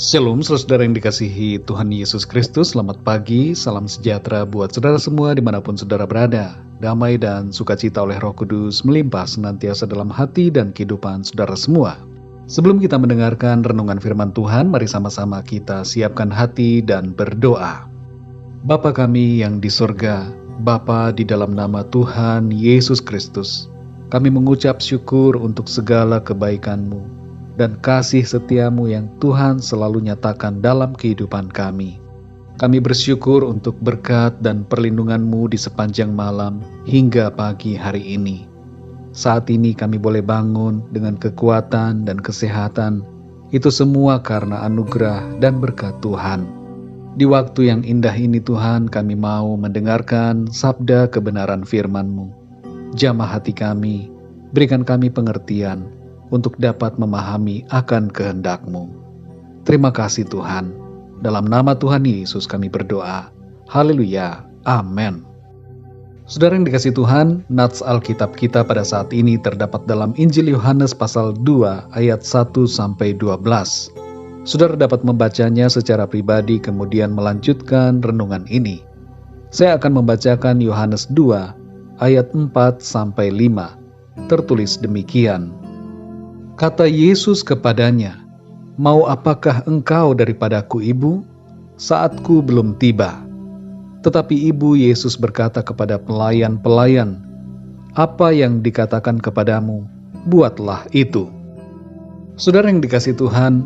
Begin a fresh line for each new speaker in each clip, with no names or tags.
Shalom, saudara yang dikasihi Tuhan Yesus Kristus. Selamat pagi, salam sejahtera buat saudara semua dimanapun saudara berada. Damai dan sukacita oleh Roh Kudus melimpah senantiasa dalam hati dan kehidupan saudara semua. Sebelum kita mendengarkan renungan firman Tuhan, mari sama-sama kita siapkan hati dan berdoa. Bapa kami yang di sorga, Bapa di dalam nama Tuhan Yesus Kristus, kami mengucap syukur untuk segala kebaikan-Mu dan kasih setiamu yang Tuhan selalu nyatakan dalam kehidupan kami. Kami bersyukur untuk berkat dan perlindungan-Mu di sepanjang malam hingga pagi hari ini. Saat ini kami boleh bangun dengan kekuatan dan kesehatan. Itu semua karena anugerah dan berkat Tuhan. Di waktu yang indah ini Tuhan, kami mau mendengarkan sabda kebenaran firman-Mu. Jamah hati kami, berikan kami pengertian untuk dapat memahami akan kehendak-Mu. Terima kasih Tuhan. Dalam nama Tuhan Yesus kami berdoa. Haleluya. Amin. Saudara yang dikasihi Tuhan, nats Alkitab kita pada saat ini terdapat dalam Injil Yohanes pasal 2 ayat 1-12. Saudara dapat membacanya secara pribadi kemudian melanjutkan renungan ini. Saya akan membacakan Yohanes 2 ayat 4-5. Tertulis demikian. Kata Yesus kepadanya, "Mau apakah engkau daripadaku, Ibu? Saatku belum tiba." Tetapi Ibu Yesus berkata kepada pelayan-pelayan, "Apa yang dikatakan kepadamu, buatlah itu." Saudara yang dikasihi Tuhan,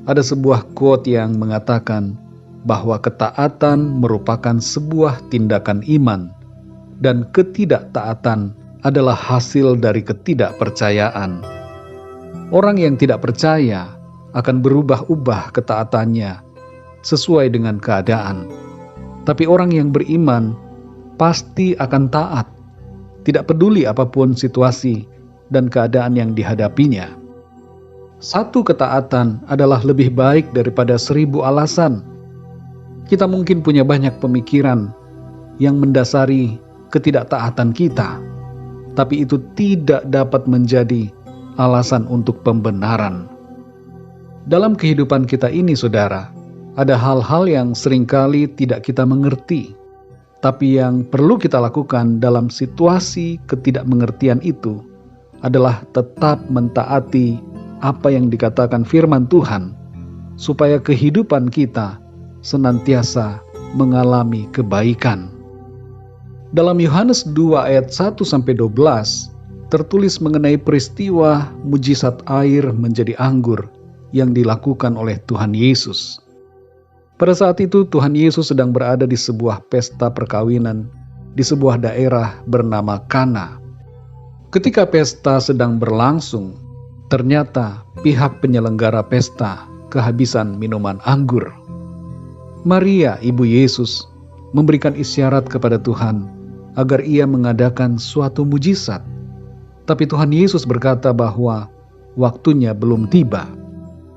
ada sebuah quote yang mengatakan bahwa ketaatan merupakan sebuah tindakan iman dan ketidaktaatan adalah hasil dari ketidakpercayaan. Orang yang tidak percaya akan berubah-ubah ketaatannya sesuai dengan keadaan. Tapi orang yang beriman pasti akan taat, tidak peduli apapun situasi dan keadaan yang dihadapinya. Satu ketaatan adalah lebih baik daripada 1000 alasan. Kita mungkin punya banyak pemikiran yang mendasari ketidaktaatan kita, tapi itu tidak dapat menjadi alasan untuk pembenaran. Dalam kehidupan kita ini, saudara, ada hal-hal yang seringkali tidak kita mengerti, tapi yang perlu kita lakukan dalam situasi ketidakmengertian itu adalah tetap mentaati apa yang dikatakan firman Tuhan, supaya kehidupan kita senantiasa mengalami kebaikan. Dalam Yohanes 2 ayat 1-12, tertulis mengenai peristiwa mujizat air menjadi anggur yang dilakukan oleh Tuhan Yesus. Pada saat itu Tuhan Yesus sedang berada di sebuah pesta perkawinan di sebuah daerah bernama Kana. Ketika pesta sedang berlangsung, ternyata pihak penyelenggara pesta kehabisan minuman anggur. Maria, ibu Yesus, memberikan isyarat kepada Tuhan agar ia mengadakan suatu mujizat. Tapi Tuhan Yesus berkata bahwa waktunya belum tiba.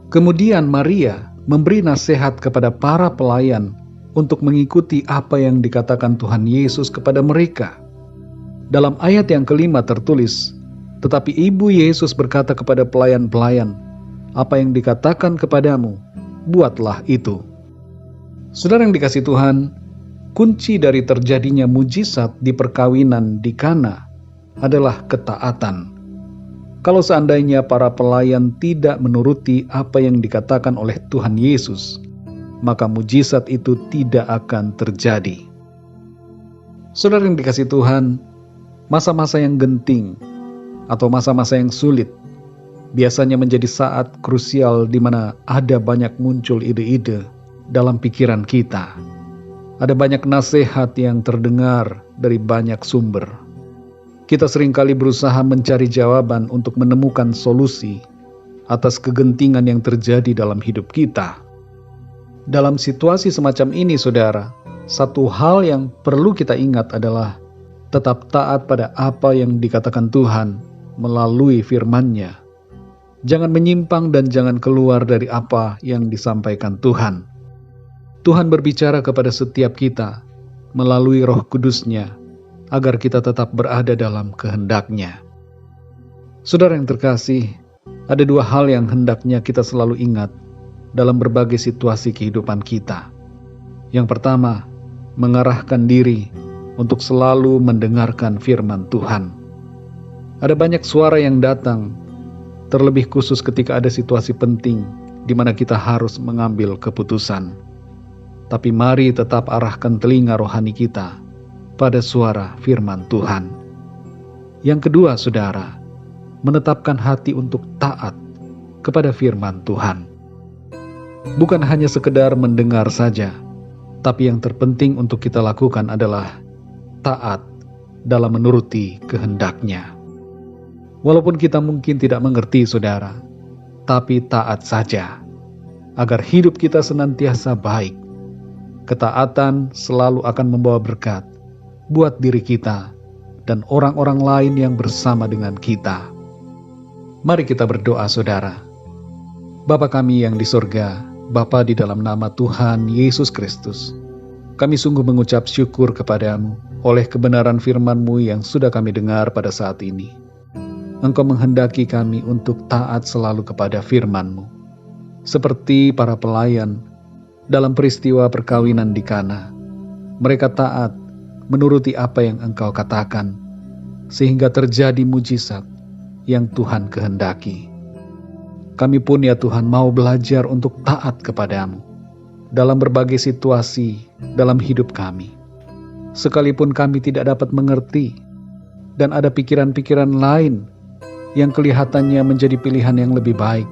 Kemudian Maria memberi nasihat kepada para pelayan untuk mengikuti apa yang dikatakan Tuhan Yesus kepada mereka. Dalam ayat yang kelima tertulis, "Tetapi Ibu Yesus berkata kepada pelayan-pelayan, apa yang dikatakan kepadamu, buatlah itu." Saudara yang dikasihi Tuhan, kunci dari terjadinya mujizat di perkawinan di Kana adalah ketaatan. Kalau seandainya para pelayan tidak menuruti apa yang dikatakan oleh Tuhan Yesus, maka mujizat itu tidak akan terjadi. Saudara yang dikasihi Tuhan, masa-masa yang genting atau masa-masa yang sulit biasanya menjadi saat krusial di mana ada banyak muncul ide-ide dalam pikiran kita. Ada banyak nasihat yang terdengar dari banyak sumber. Kita seringkali berusaha mencari jawaban untuk menemukan solusi atas kegentingan yang terjadi dalam hidup kita. Dalam situasi semacam ini, saudara, satu hal yang perlu kita ingat adalah tetap taat pada apa yang dikatakan Tuhan melalui firman-Nya. Jangan menyimpang dan jangan keluar dari apa yang disampaikan Tuhan. Tuhan berbicara kepada setiap kita melalui Roh Kudus-Nya, agar kita tetap berada dalam kehendak-Nya. Saudara yang terkasih, ada dua hal yang hendaknya kita selalu ingat dalam berbagai situasi kehidupan kita. Yang pertama, mengarahkan diri untuk selalu mendengarkan firman Tuhan. Ada banyak suara yang datang, terlebih khusus ketika ada situasi penting di mana kita harus mengambil keputusan. Tapi mari tetap arahkan telinga rohani kita pada suara firman Tuhan. Yang kedua, saudara, menetapkan hati untuk taat kepada firman Tuhan. Bukan hanya sekedar mendengar saja, tapi yang terpenting untuk kita lakukan adalah taat dalam menuruti kehendak-Nya. Walaupun kita mungkin tidak mengerti, saudara, tapi taat saja, agar hidup kita senantiasa baik. Ketaatan selalu akan membawa berkat buat diri kita dan orang-orang lain yang bersama dengan kita. Mari kita berdoa, saudara. Bapa kami yang di surga, Bapa, di dalam nama Tuhan Yesus Kristus, kami sungguh mengucap syukur kepadamu oleh kebenaran firman-Mu yang sudah kami dengar pada saat ini. Engkau menghendaki kami untuk taat selalu kepada firman-Mu. Seperti para pelayan dalam peristiwa perkawinan di Kana, mereka taat menuruti apa yang Engkau katakan, sehingga terjadi mujizat yang Tuhan kehendaki. Kami pun ya Tuhan mau belajar untuk taat kepadamu dalam berbagai situasi dalam hidup kami. Sekalipun kami tidak dapat mengerti dan ada pikiran-pikiran lain yang kelihatannya menjadi pilihan yang lebih baik,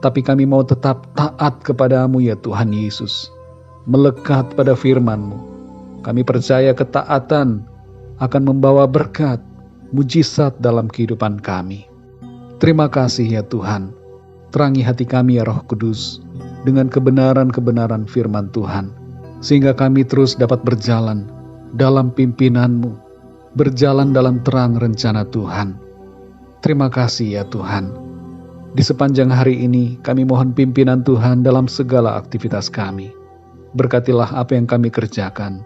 tapi kami mau tetap taat kepadamu ya Tuhan Yesus, melekat pada firman-Mu. Kami percaya ketaatan akan membawa berkat, mujizat dalam kehidupan kami. Terima kasih ya Tuhan. Terangi hati kami ya Roh Kudus dengan kebenaran-kebenaran firman Tuhan, sehingga kami terus dapat berjalan dalam pimpinan-Mu, berjalan dalam terang rencana Tuhan. Terima kasih ya Tuhan. Di sepanjang hari ini kami mohon pimpinan Tuhan dalam segala aktivitas kami. Berkatilah apa yang kami kerjakan,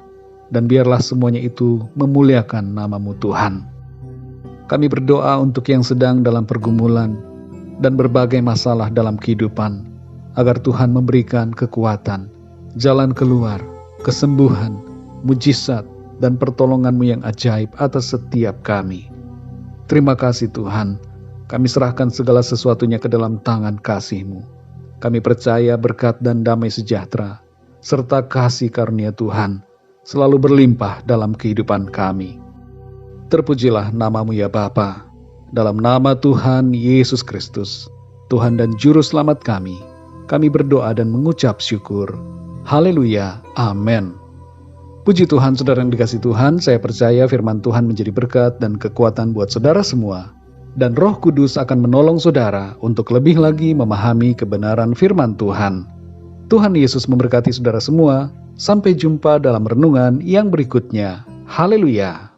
dan biarlah semuanya itu memuliakan nama-Mu Tuhan. Kami berdoa untuk yang sedang dalam pergumulan dan berbagai masalah dalam kehidupan, agar Tuhan memberikan kekuatan, jalan keluar, kesembuhan, mujizat, dan pertolongan-Mu yang ajaib atas setiap kami. Terima kasih Tuhan, kami serahkan segala sesuatunya ke dalam tangan kasih-Mu. Kami percaya berkat dan damai sejahtera, serta kasih karunia Tuhan, selalu berlimpah dalam kehidupan kami. Terpujilah nama-Mu ya Bapa, dalam nama Tuhan Yesus Kristus, Tuhan dan Juru Selamat kami berdoa dan mengucap syukur. Haleluya, amin. Puji Tuhan, saudara yang dikasihi Tuhan, saya percaya firman Tuhan menjadi berkat dan kekuatan buat saudara semua. Dan Roh Kudus akan menolong saudara untuk lebih lagi memahami kebenaran firman Tuhan. Tuhan Yesus memberkati saudara semua. Sampai jumpa dalam renungan yang berikutnya. Haleluya.